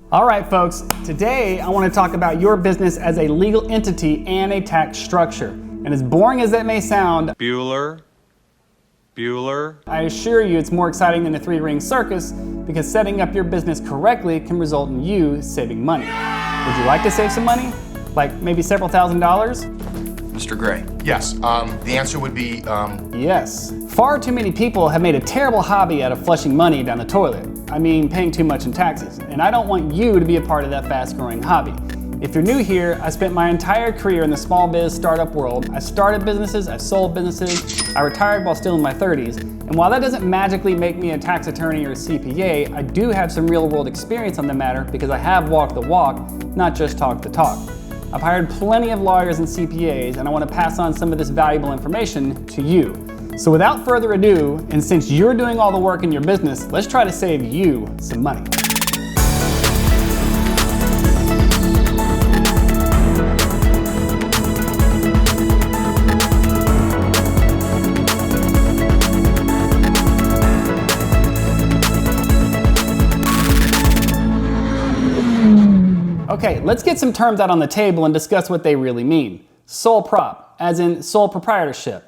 All right, folks, today I want to talk about your business as a legal entity and a tax structure. And as boring as that may sound, Bueller, I assure you it's more exciting than a three-ring circus because setting up your business correctly can result in you saving money. Would you like to save some money? Like maybe several $1,000s? Mr. Gray. Yes, the answer would be, Yes. Far too many people have made a terrible hobby out of flushing money down the toilet. I mean, paying too much in taxes. And I don't want you to be a part of that fast-growing hobby. If you're new here, I spent my entire career in the small biz startup world. I started businesses, I sold businesses, I retired while still in my 30s. And while that doesn't magically make me a tax attorney or a CPA, I do have some real-world experience on the matter because I have walked the walk, not just talked the talk. I've hired plenty of lawyers and CPAs, and I want to pass on some of this valuable information to you. So without further ado, and since you're doing all the work in your business, let's try to save you some money. Okay, let's get some terms out on the table and discuss what they really mean. Sole prop, as in sole proprietorship.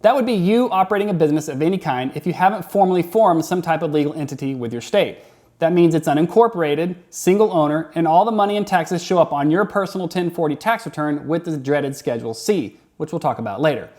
That would be you operating a business of any kind if you haven't formally formed some type of legal entity with your state. That means it's unincorporated, single owner, and all the money and taxes show up on your personal 1040 tax return with the dreaded Schedule C, which we'll talk about later.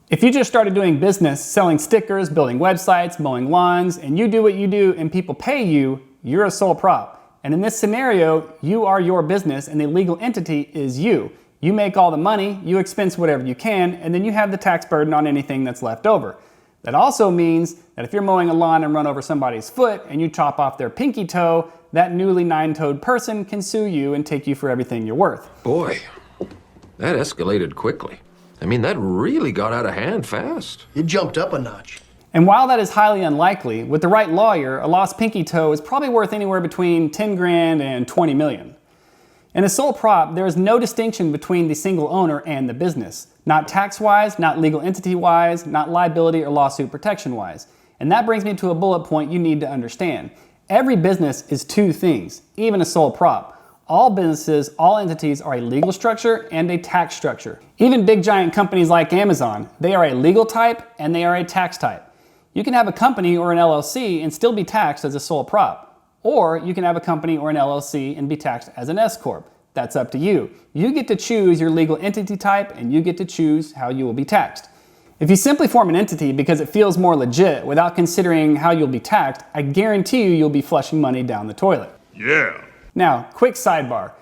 If you just started doing business, selling stickers, building websites, mowing lawns, and you do what you do and people pay you, you're a sole prop. And in this scenario, you are your business and the legal entity is you. You make all the money, you expense whatever you can, and then you have the tax burden on anything that's left over. That also means that if you're mowing a lawn and run over somebody's foot and you chop off their pinky toe, that newly nine-toed person can sue you and take you for everything you're worth. Boy, that escalated quickly. I mean, that really got out of hand fast. it jumped up a notch. And while that is highly unlikely, with the right lawyer, a lost pinky toe is probably worth anywhere between 10 grand and 20 million. In a sole prop, there is no distinction between the single owner and the business. Not tax-wise, not legal entity-wise, not liability or lawsuit protection-wise. And that brings me to a bullet point you need to understand. Every business is two things, even a sole prop. All businesses, all entities are a legal structure and a tax structure. Even big giant companies like Amazon, they are a legal type and they are a tax type. You can have a company or an LLC and still be taxed as a sole prop. Or you can have a company or an LLC and be taxed as an S-Corp. That's up to you. You get to choose your legal entity type and you get to choose how you will be taxed. If you simply form an entity because it feels more legit without considering how you'll be taxed, I guarantee you'll be flushing money down the toilet. yeah. Now, quick sidebar.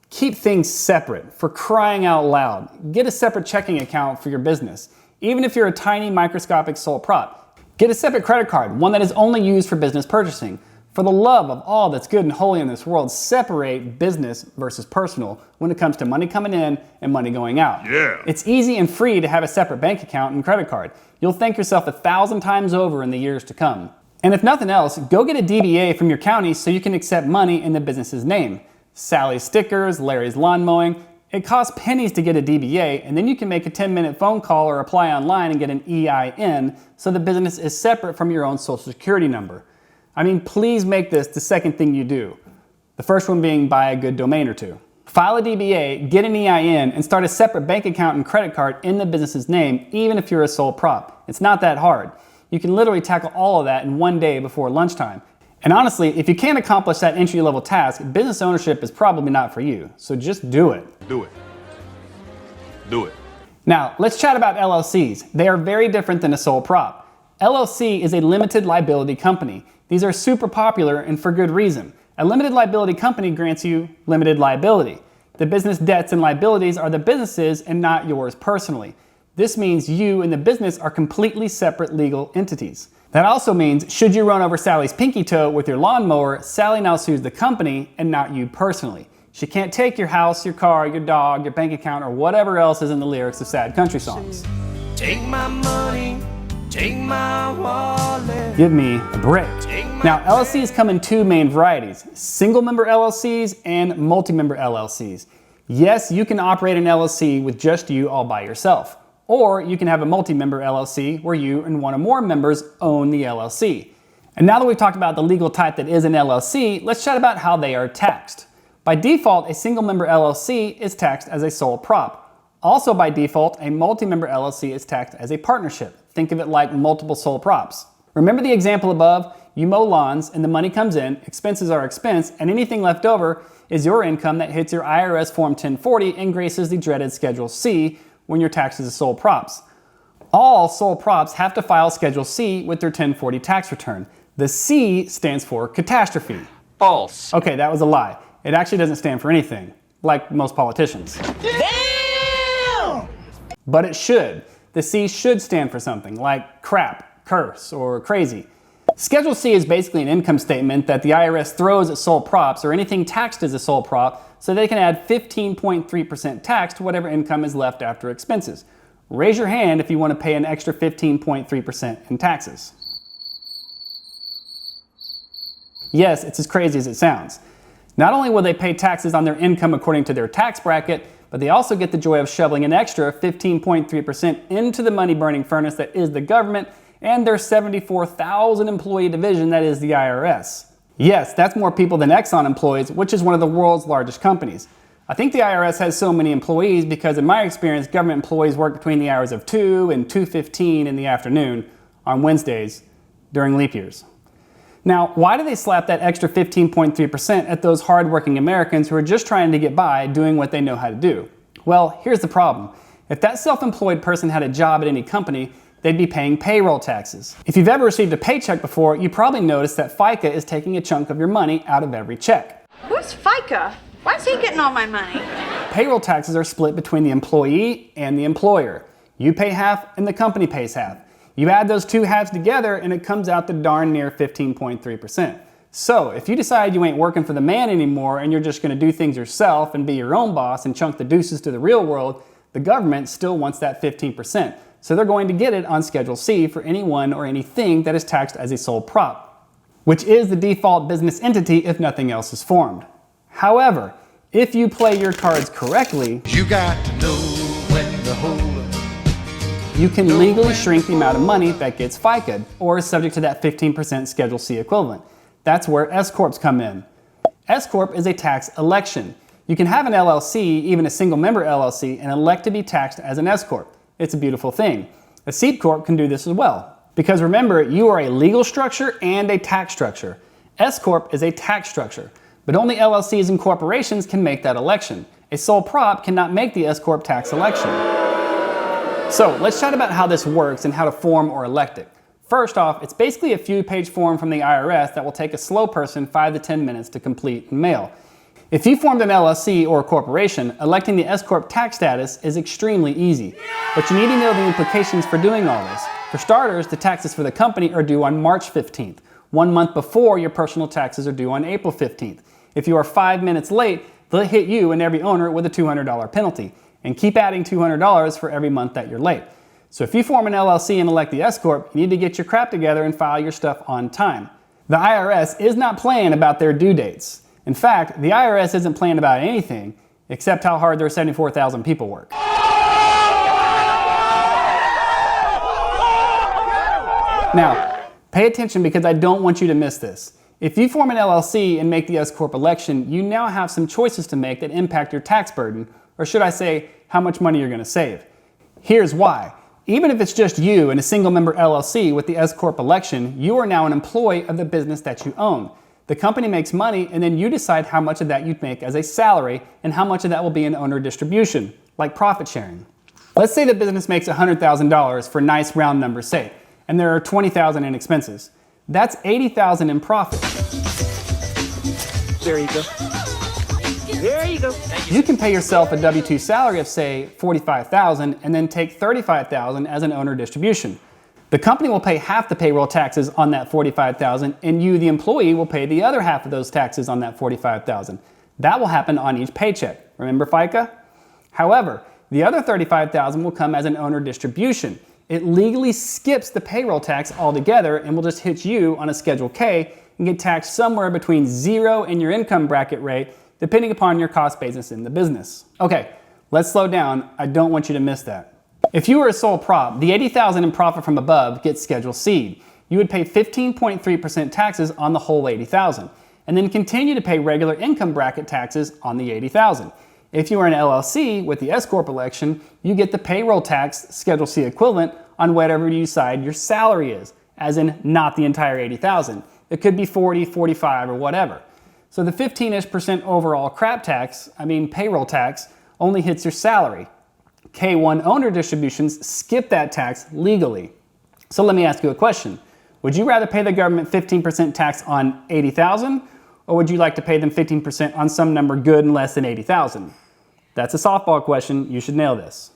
Keep things separate, for crying out loud. Get a separate checking account for your business. Even if you're a tiny microscopic sole prop. Get a separate credit card, one that is only used for business purchasing. For the love of all that's good and holy in this world, separate business versus personal when it comes to money coming in and money going out. Yeah. It's easy and free to have a separate bank account and credit card. You'll thank yourself 1,000 times over in the years to come. And if nothing else, go get a DBA from your county so you can accept money in the business's name. Sally's Stickers, Larry's Lawn Mowing. It costs pennies to get a DBA, and then you can make a 10-minute phone call or apply online and get an EIN so the business is separate from your own social security number. I mean, please make this the second thing you do. The first one being buy a good domain or two. File a DBA, get an EIN, and start a separate bank account and credit card in the business's name, even if you're a sole prop. It's not that hard. You can literally tackle all of that in one day before lunchtime. And honestly, if you can't accomplish that entry-level task, business ownership is probably not for you. So just do it. Do it. Do it. Now, let's chat about LLCs. They are very different than a sole prop. LLC is a limited liability company. These are super popular and for good reason. A limited liability company grants you limited liability. The business debts and liabilities are the business's and not yours personally. This means you and the business are completely separate legal entities. That also means, should you run over Sally's pinky toe with your lawnmower, Sally now sues the company and not you personally. She can't take your house, your car, your dog, your bank account, or whatever else is in the lyrics of sad country songs. Take my money, take my wallet. Give me a break. Now, LLCs come in two main varieties, single-member LLCs and multi-member LLCs. Yes, you can operate an LLC with just you all by yourself. Or you can have a multi-member LLC where you and one or more members own the LLC. And now that we've talked about the legal type that is an LLC, let's chat about how they are taxed. By default, a single-member LLC is taxed as a sole prop. Also by default, a multi-member LLC is taxed as a partnership. Think of it like multiple sole props. Remember the example above? You mow lawns and the money comes in, expenses are expensed, and anything left over is your income that hits your IRS Form 1040 and graces the dreaded Schedule C when you're taxed as sole props. All sole props have to file Schedule C with their 1040 tax return. The C stands for catastrophe. False. Okay, that was a lie. It actually doesn't stand for anything, like most politicians. Damn! But it should. The C should stand for something, like crap, curse, or crazy. Schedule C is basically an income statement that the IRS throws at sole props or anything taxed as a sole prop so they can add 15.3% tax to whatever income is left after expenses. Raise your hand if you want to pay an extra 15.3% in taxes. Yes, it's as crazy as it sounds. Not only will they pay taxes on their income according to their tax bracket, but they also get the joy of shoveling an extra 15.3% into the money-burning furnace that is the government and their 74,000 employee division that is the IRS. Yes, that's more people than Exxon employs, which is one of the world's largest companies. I think the IRS has so many employees because in my experience, government employees work between the hours of 2 and 2:15 in the afternoon on Wednesdays during leap years. Now, why do they slap that extra 15.3% at those hardworking Americans who are just trying to get by doing what they know how to do? Well, here's the problem. If that self-employed person had a job at any company, they'd be paying payroll taxes. If you've ever received a paycheck before, you probably noticed that FICA is taking a chunk of your money out of every check. Who's FICA? Why is he getting all my money? Payroll taxes are split between the employee and the employer. You pay half and the company pays half. You add those two halves together and it comes out to darn near 15.3%. So if you decide you ain't working for the man anymore and you're just gonna do things yourself and be your own boss and chunk the deuces to the real world, the government still wants that 15%. So they're going to get it on Schedule C for anyone or anything that is taxed as a sole prop, which is the default business entity if nothing else is formed. However, if you play your cards correctly, You got to know when to hold 'em. you can legally shrink the amount of money that gets FICA'd or is subject to that 15% Schedule C equivalent. That's where S-Corps come in. S-Corp is a tax election. You can have an LLC, even a single member LLC, and elect to be taxed as an S-Corp. It's a beautiful thing. A C-Corp can do this as well. Because remember, you are a legal structure and a tax structure. S-Corp is a tax structure, but only LLCs and corporations can make that election. A sole prop cannot make the S-Corp tax election. So let's chat about how this works and how to form or elect it. First off, it's basically a few-page form from the IRS that will take a slow person 5 to 10 minutes to complete and mail. If you formed an LLC or a corporation, electing the S-Corp tax status is extremely easy. But you need to know the implications for doing all this. For starters, the taxes for the company are due on March 15th, 1 month before your personal taxes are due on April 15th. If you are 5 minutes late, they'll hit you and every owner with a $200 penalty, and keep adding $200 for every month that you're late. So if you form an LLC and elect the S-Corp, you need to get your crap together and file your stuff on time. The IRS is not playing about their due dates. In fact, the IRS isn't playing about anything except how hard their 74,000 people work. Now, pay attention because I don't want you to miss this. If you form an LLC and make the S-Corp election, you now have some choices to make that impact your tax burden, or should I say, how much money you're going to save. Here's why. Even if it's just you and a single member LLC with the S-Corp election, you are now an employee of the business that you own. The company makes money and then you decide how much of that you'd make as a salary and how much of that will be an owner distribution, like profit sharing. Let's say the business makes $100,000 for nice round numbers' sake, and there are $20,000 in expenses. That's $80,000 in profit. There you go. There you go. You can pay yourself a W-2 salary of, say, $45,000 and then take $35,000 as an owner distribution. The company will pay half the payroll taxes on that $45,000 and you, the employee, will pay the other half of those taxes on that $45,000. That will happen on each paycheck. Remember FICA? However, the other $35,000 will come as an owner distribution. It legally skips the payroll tax altogether and will just hit you on a Schedule K and get taxed somewhere between 0 and your income bracket rate, depending upon your cost basis in the business. Okay, let's slow down. I don't want you to miss that. If you were a sole prop, the $80,000 in profit from above gets Schedule C. You would pay 15.3% taxes on the whole $80,000. and then continue to pay regular income bracket taxes on the $80,000. If you are an LLC with the S-Corp election, you get the payroll tax Schedule C equivalent on whatever you decide your salary is, as in not the entire $80,000. It could be 40, 45, or whatever. So the 15-ish% overall payroll tax, only hits your salary. K-1 owner distributions skip that tax legally. So let me ask you a question. Would you rather pay the government 15% tax on $80,000, or would you like to pay them 15% on some number good and less than $80,000? That's a softball question. You should nail this.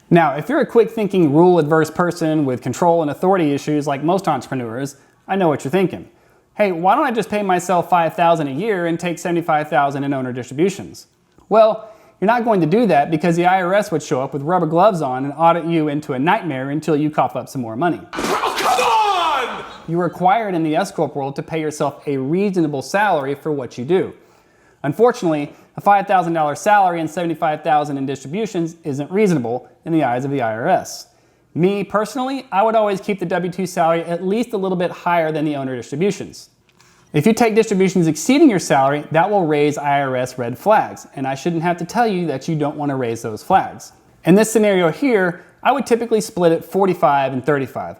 Now, if you're a quick-thinking, rule-adverse person with control and authority issues like most entrepreneurs, I know what you're thinking. Hey, why don't I just pay myself $5,000 a year and take $75,000 in owner distributions? Well, you're not going to do that because the IRS would show up with rubber gloves on and audit you into a nightmare until you cough up some more money. Oh, come on! You're required in the S-Corp world to pay yourself a reasonable salary for what you do. Unfortunately, a $5,000 salary and $75,000 in distributions isn't reasonable in the eyes of the IRS. Me, personally, I would always keep the W-2 salary at least a little bit higher than the owner distributions. If you take distributions exceeding your salary, that will raise IRS red flags, and I shouldn't have to tell you that you don't want to raise those flags. In this scenario here, I would typically split it 45 and 35.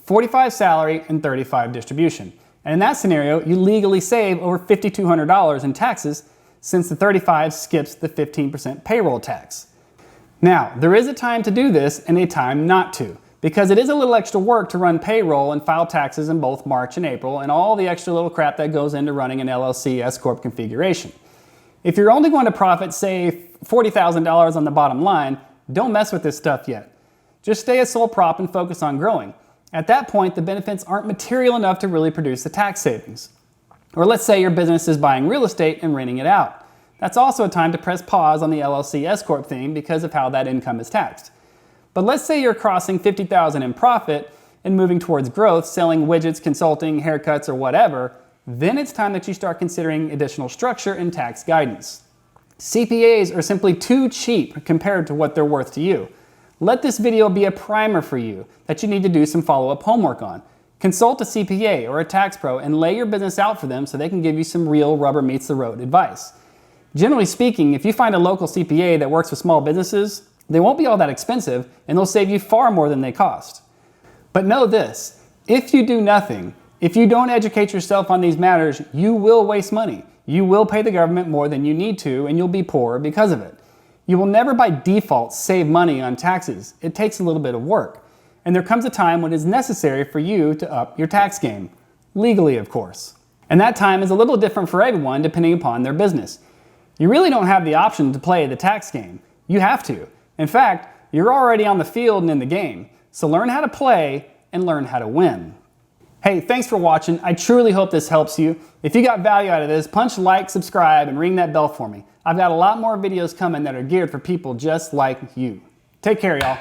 45 salary and 35 distribution. And in that scenario, you legally save over $5,200 in taxes since the 35 skips the 15% payroll tax. Now, there is a time to do this and a time not to, because it is a little extra work to run payroll and file taxes in both March and April and all the extra little crap that goes into running an LLC S-Corp configuration. If you're only going to profit, say, $40,000 on the bottom line, don't mess with this stuff yet. Just stay a sole prop and focus on growing. At that point, the benefits aren't material enough to really produce the tax savings. Or let's say your business is buying real estate and renting it out. That's also a time to press pause on the LLC S-Corp theme because of how that income is taxed. But let's say you're crossing $50,000 in profit and moving towards growth, selling widgets, consulting, haircuts, or whatever, then it's time that you start considering additional structure and tax guidance. CPAs are simply too cheap compared to what they're worth to you. Let this video be a primer for you that you need to do some follow-up homework on. Consult a CPA or a tax pro and lay your business out for them so they can give you some real rubber meets the road advice. Generally speaking, if you find a local CPA that works with small businesses, they won't be all that expensive and they'll save you far more than they cost. But know this, if you do nothing, if you don't educate yourself on these matters, you will waste money. You will pay the government more than you need to and you'll be poorer because of it. You will never by default save money on taxes. It takes a little bit of work. And there comes a time when it is necessary for you to up your tax game. Legally, of course. And that time is a little different for everyone depending upon their business. You really don't have the option to play the tax game. You have to. In fact, you're already on the field and in the game. So learn how to play and learn how to win. Hey, thanks for watching. I truly hope this helps you. If you got value out of this, punch like, subscribe, and ring that bell for me. I've got a lot more videos coming that are geared for people just like you. Take care, y'all.